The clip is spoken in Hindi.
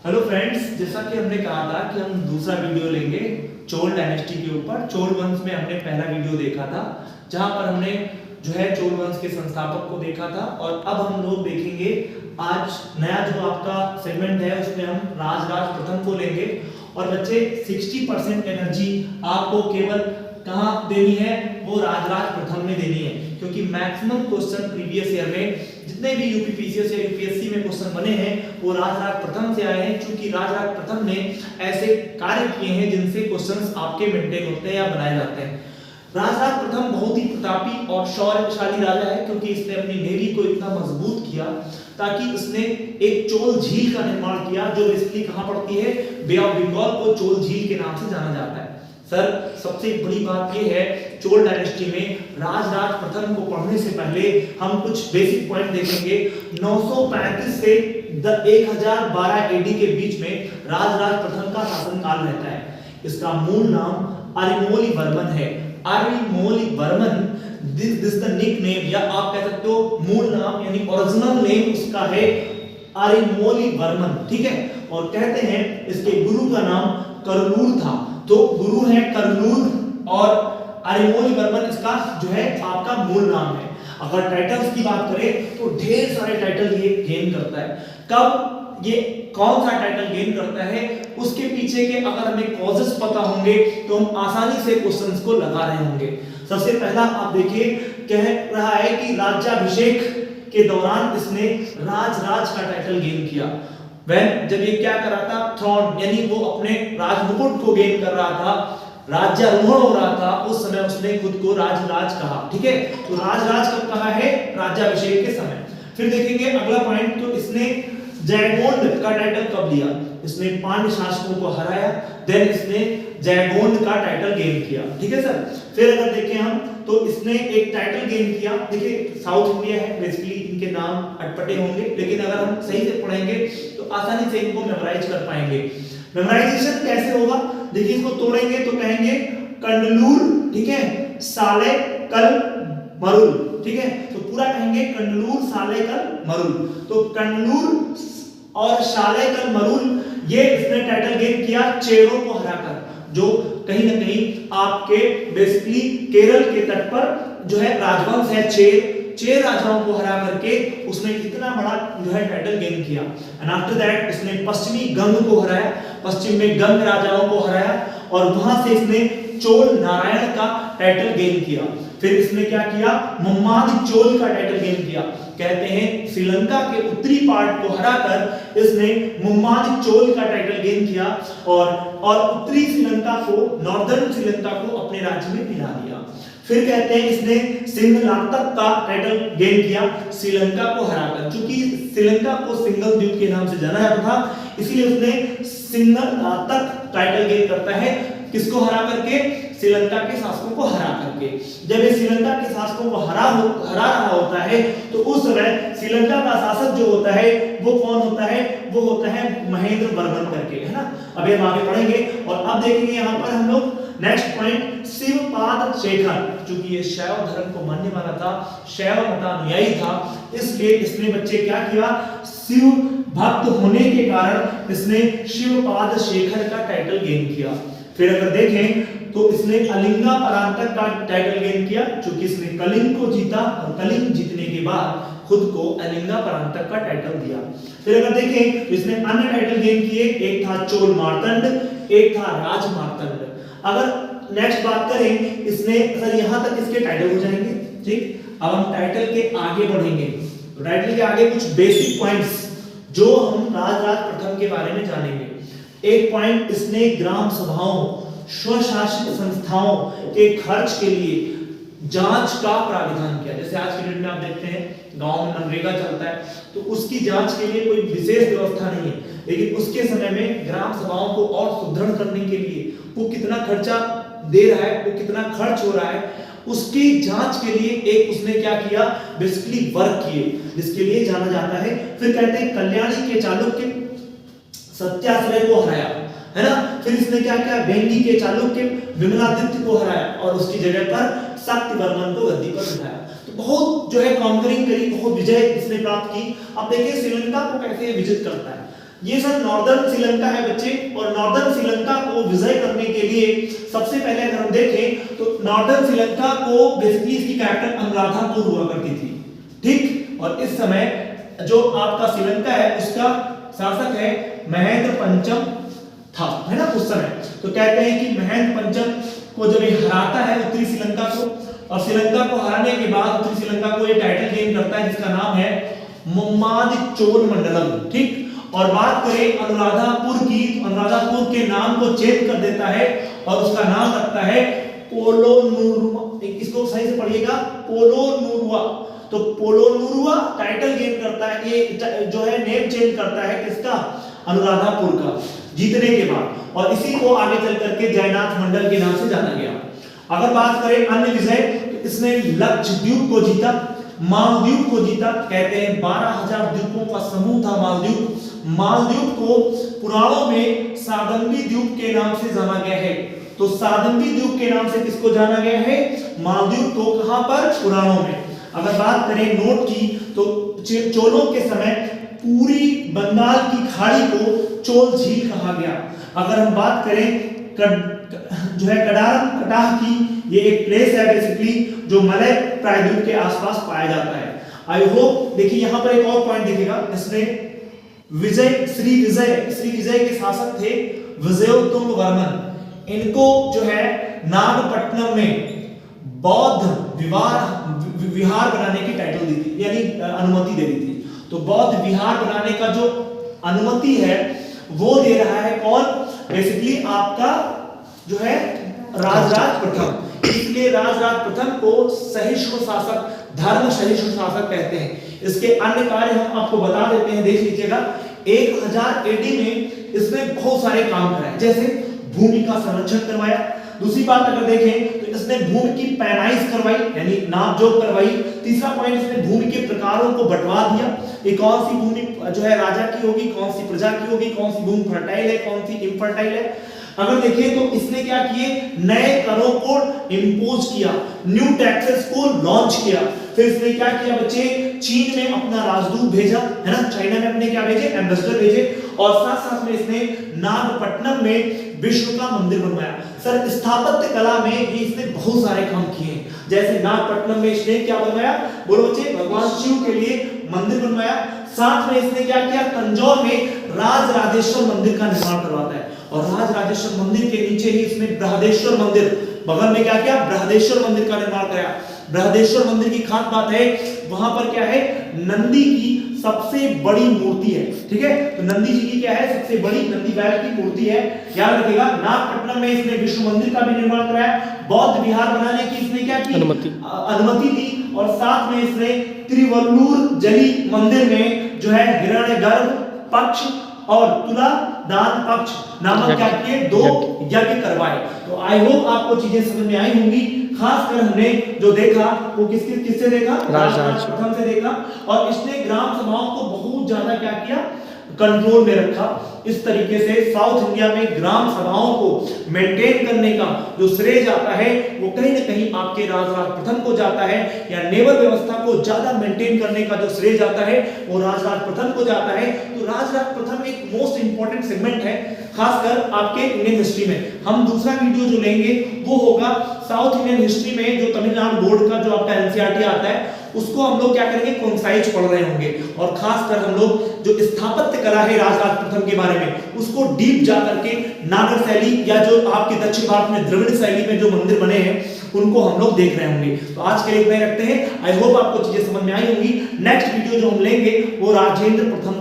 हेलो फ्रेंड्स, जैसा कि हमने कहा था कि हम दूसरा वीडियो लेंगे चोल डायनेस्टी के ऊपर। चोल वंश में हमने पहला वीडियो देखा था जहां पर हमने जो है चोल वंश के संस्थापक को देखा था, और अब हम लोग देखेंगे आज नया जो आपका सेगमेंट है उसमें हम राजराज प्रथम को लेंगे। और बच्चे 60% एनर्जी आपको केवल कहां देनी है, वो राजराज प्रथम में देनी है, क्योंकि मैक्सिमम क्वेश्चन प्रीवियस ईयर में जितने भी यूपीपीसीएस या यूपीएससी में क्वेश्चन बने हैं वो राजराज प्रथम से आए हैं, क्योंकि राजराज प्रथम ने ऐसे कार्य किए हैं जिनसे क्वेश्चंस आपके मेंटेन होते हैं या बनाए जाते हैं। राजराज प्रथम बहुत ही प्रतापी और शौर्यशाली राजा है, क्योंकि इसने अपनी नेवी को इतना मजबूत किया ताकि उसने एक चोल झील का निर्माण किया, जो बेसिकली कहां पड़ती है, बे ऑफ बंगाल को चोल झील के नाम से जाना जाता है। सर, सबसे बड़ी बात यह है चोल डायनेस्टी में राजराज प्रथम को पढ़ने से पहले हम कुछ बेसिक पॉइंट देखेंगे। 935 से 1012 एडी के बीच में राजराज प्रथम का शासनकाल रहता है। इसका मूल नाम अरिमोलिवर्मन है। अरिमोलिवर्मन, दिस द निकनेम, या आप कह सकते हो मूल नाम यानी ओरिजिनल नेम उसका है अरिमोलिवर्मन, ठीक है। और कहते हैं इसके गुरु का नाम करनूल था, तो गुरु है करनूल और अरिमोलिवर्मन इसका जो है आपका मूल नाम है। अगर टाइटल्स की बात करें तो ढेर सारे टाइटल ये गेन करता है। कब ये कौन सा टाइटल गेन करता है, उसके पीछे के अगर हमें कॉजेस पता होंगे तो हम आसानी से क्वेश्चंस को लगा रहे होंगे। सबसे पहला आप देखिए, कह रहा है कि राज्याभिषेक के दौरान इसने राजराज का टाइटल गेन किया। जब ये क्या कर रहा था, थ्रोन यानी वो अपने राजमुकुट को गेन कर रहा था, राज्यारोहण हो रहा था, उस समय उसने खुद को राजराज कहा, ठीक है। तो राजराज कब कहा है, राज्याभिषेक के समय। फिर देखेंगे अगला पॉइंट, तो इसने जयगोंड का टाइटल कब लिया, इसने पांड्य शासकों को हराया, देन इसने जयगोंड का टाइटल गेन किया, ठीक है सर। फिर अगर देखें हम तो इसने एक टाइटल गेन किया, देखिए साउथ इंडिया है, बेसिकली इनके नाम अटपटे होंगे, लेकिन अगर हम सही से पढ़ेंगे तो आसानी से इनको मेमोराइज कर पाएंगे। मेमोराइजेशन कैसे होगा, देखिए इसको तोड़ेंगे तो कहेंगे कंडलूर, ठीक है, साले कल मरुल, ठीक है। तो पूरा कहेंगे कंडलूर साले कल मरुल। तो कंडलूर और साले कल मरुल ये इसने टाइटल गेन किया चेरों को हराकर, जो कहीं ना कहीं आपके बेसिकली केरल के तट पर जो है राजवंश है चेर राजाओं को हरा करके उसने इतना बड़ा जो है टाइटल गेन किया। एंड आफ्टर दैट इसने पश्चिमी गंग को हराया, पश्चिम में गंग राजाओं को हराया, और वहां से इसने चोल नारायण का टाइटल गेन किया। फिर इसने क्या किया, मुम्माद चोल का टाइटल गेन किया। कहते हैं श्रीलंका के उत्तरी पार्ट को हराकर इसने मुम्माद चोल का टाइटल गेन किया, और उत्तरी श्रीलंका को, नॉर्दर्न श्रीलंका को अपने राज्य में मिला दिया। फिर कहते हैं इसने सिंहलातक का टाइटल गेन किया श्रीलंका को हराकर, क्योंकि श्रीलंका को सिंगल द्वीप के नाम से जाना जाता था, इसलिए उसने सिंहलातक टाइटल गेन करता है। किसको हरा करके, श्रीलंका के शासकों को हरा करके। जब ये श्रीलंका के शासकों को हरा रहा होता है तो उस समय श्रीलंका का शासक जो होता है वो कौन होता है, वो होता है महेंद्र वर्मन करके, है ना। अभी हम आगे पढ़ेंगे और अब देखेंगे यहाँ पर हम लोग नेक्स्ट पॉइंट, शिवपाद शेखर, क्योंकि ये शैव धर्म को मानने वाला था, शैव मतानुयायी था, इसलिए इसने बच्चे क्या किया, शिव भक्त होने के कारण इसने शिवपाद शेखर का टाइटल गेन किया। फिर अगर देखें तो इसने अलिंगा परांतक का टाइटल गेन किया, क्योंकि इसने कलिंग को जीता और कलिंग जीतने के बाद खुद को अलिंगा परांतक का टाइटल दिया। फिर अगर देखें तो इसने अन्य टाइटल गेन किए, एक था चोल मार्तंड, एक था राज मार्तंड। अगर नेक्स्ट बात करें, इसने सर यहां तक इसके टाइटल हो जाएंगे, ठीक। अब हम टाइटल के आगे बढ़ेंगे, तो टाइटल के आगे कुछ बेसिक पॉइंट्स जो हम राजराज प्रथम के बारे में जानेंगे। एक पॉइंट, इसने ग्राम सभाओं, स्वशासित संस्थाओं के खर्च के लिए जांच का प्राविधान किया। जैसे आज के डेट में आप देखते हैं गांव में मनरेगा चलता है, तो उसकी जांच के लिए कोई विशेष व्यवस्था नहीं है, लेकिन उसके समय में ग्राम सभाओं को और सुदृढ़ करने के लिए वो कितना खर्चा दे रहा है, वो कितना खर्च हो रहा है, उसकी जांच के लिए एक उसने क्या किया, बेसिकली वर्क किए, जिसके लिए जाना जाता है। फिर कहते हैं कल्याणी के चालुक्य सत्याश्रय को हराया, है ना। फिर इसने क्या किया, वेंगी के चालुक्य विमलादित्य को हराया और उसकी जगह पर शक्तिवर्मन को गद्दी पर बिठाया। तो बहुत जो है कॉन्करिंग करी, बहुत विजय इसने प्राप्त की। अब देखिए श्रीलंका को कैसे विजिट करता है, ये सर नॉर्दर्न श्रीलंका है बच्चे, और नॉर्दर्न श्रीलंका को विजय करने के लिए सबसे पहले अगर हम देखें तो नॉर्दर्न श्रीलंका को बेसिकली इसकी कैपिटल अनुराधापुर हुआ करती थी, ठीक। और इस समय जो आपका श्रीलंका है उसका शासक है महेंद्र पंचम था, है ना उस समय। तो कहते हैं कि महेंद्र पंचम को जब ये हराता है उत्तरी श्रीलंका को, और श्रीलंका को हराने के बाद उत्तरी श्रीलंका को ये टाइटल गेन करता है जिसका नाम है मुम्माद चोल मंडलम, ठीक। और बात करें अनुराधापुर की, अनुराधापुर के नाम को चेंज कर देता है और उसका नाम रखता है पोलोनुरुवा। इसको सही से पढ़िएगा, पोलोनुरुवा। तो पोलोनुरुवा टाइटल गेन करता है, ये जो है नेम चेंज करता है किसका, अनुराधापुर का, जीतने के बाद। और इसी को आगे चल करके जयनाथ मंडल के नाम से जाना गया। अगर बात करें अन्य विजय, तो इसने लक्षद्वीप को जीता, मालदीव को जीता। कहते हैं 12,000 द्वीपों का समूह था मालदीव। मालदीव को पुराणों में सादंबी द्वीप के नाम से जाना गया है। तो सादंबी द्वीप के नाम से किसको जाना गया है, मालदीव को, कहां पर, पुराणों में। अगर बात करें नोट की, तो चोलों के समय पूरी बंगाल की खाड़ी को चोल झील कहा गया। अगर हम बात करें जो है कडारम कटाह की, ये एक प्लेस है बेसिकली जो मलय प्रायद्वीप के आसपास पाया जाता है। आई होप देखिए यहां पर एक और पॉइंट दिखेगा, इसमें श्री विजय के शासक थे विजयोत्तम वर्मन। इनको जो है नागपट्टनम में बौद्ध विहार बनाने की टाइटल दी थी, यानी अनुमति दे दी थी। तो बौद्ध विहार बनाने का जो अनुमति है वो दे रहा है कौन, बेसिकली आपका जो है राजराज प्रथम। इसलिए राजराज प्रथम को सहिष्णु शासक, धर्म सहिष्णु शासक कहते हैं। इसके अन्य कार्य हम आपको बता देते हैं, देख लीजिएगा। 1000 एडी में इसने बहुत सारे काम कराए, जैसे भूमि का संरक्षण करवाया। दूसरी बात अगर देखें तो इसने भूमि की पैमाइश करवाई, यानी नापजोख करवाई। तीसरा पॉइंट, इसने भूमि के प्रकारों को बंटवा दिया, ये कौन सी भूमि जो है राजा की होगी, कौन सी प्रजा की होगी, कौन सी भूमि फर्टाइल है, कौन सी इनफर्टाइल है। अगर देखिए तो इसने क्या किए, नए करों को इंपोज किया, न्यू टैक्सेस को लॉन्च किया। फिर इसने क्या किया बच्चे, चीन में अपना राजदूत भेजा, है ना, चाइना में अपने क्या भेजे, एम्बेसडर भेजे। और साथ साथ में इसने नागपट्टनम में विष्णु का मंदिर बनवाया। सर स्थापत्य कला में भी इसने बहुत सारे काम किए, जैसे नागपट्टनम में इसने क्या बनवाया, बोलो बच्चे, भगवान शिव के लिए मंदिर बनवाया। साथ में इसने क्या किया, तंजौर में राजराजेश्वर मंदिर का निर्माण करवाता है। और राजराजेश्वर मंदिर के नीचे ही इसने बृहदेश्वर मंदिर, बगल में क्या किया, बृहदेश्वर मंदिर का निर्माण कराया। बृहदेश्वर मंदिर की खास बात है, वहां पर क्या है, नंदी की सबसे बड़ी मूर्ति है, ठीक है। तो नंदी जी की क्या है, सबसे बड़ी नंदी बैल की मूर्ति है, याद रखिएगा। नागपट्टनम में इसने विष्णु मंदिर का भी निर्माण कराया। बौद्ध विहार बनाने की इसने क्या की, अनुमति दी। और साथ में इसने त्रिवल्लुर जली मंदिर में जो है हिरण्यगर्भ पक्ष और तुला दान पक्ष नामक क्या किए, 2 यज्ञ करवाए। तो आई होप आपको चीजें समझ में आई होंगी। खासकर हमने जो देखा वो किससे देखा, राजराज प्रथम से देखा। और इसने ग्राम सभाओं को बहुत ज्यादा क्या किया, कंट्रोल में रखा। इस तरीके से साउथ इंडिया में ग्राम सभाओं को मेंटेन करने का जो श्रेय जाता है वो कहीं ना कहीं आपके राजराज प्रथम को जाता है, या नेवल व्यवस्था को ज्यादा मेंटेन करने का जो श्रेय जाता है वो राजराज प्रथम को जाता है। तो राजराज प्रथम एक मोस्ट इंपॉर्टेंट सेगमेंट है, खासकर आपके इंडियन हिस्ट्री में। हम दूसरा वीडियो जो लेंगे वो होगा साउथ इंडियन हिस्ट्री में, जो तमिलनाडु बोर्ड का जो आपका एनसीईआरटी आता है उसको हम लोग क्या करेंगे, कंसाइज पढ़ रहे होंगे। और खासकर हम लोग जो स्थापत्य कला है राजराज प्रथम के बारे में उसको डीप जा करके नागर शैली या जो आपके दक्षिण भारत में द्रविड़ शैली में जो मंदिर बने हैं उनको हम लोग देख रहे होंगे। तो आज के लिए इतना ही रखते हैं। आई होप आपको चीजें समझ में आई होंगी। नेक्स्ट वीडियो जो हम लेंगे वो राजेंद्र प्रथम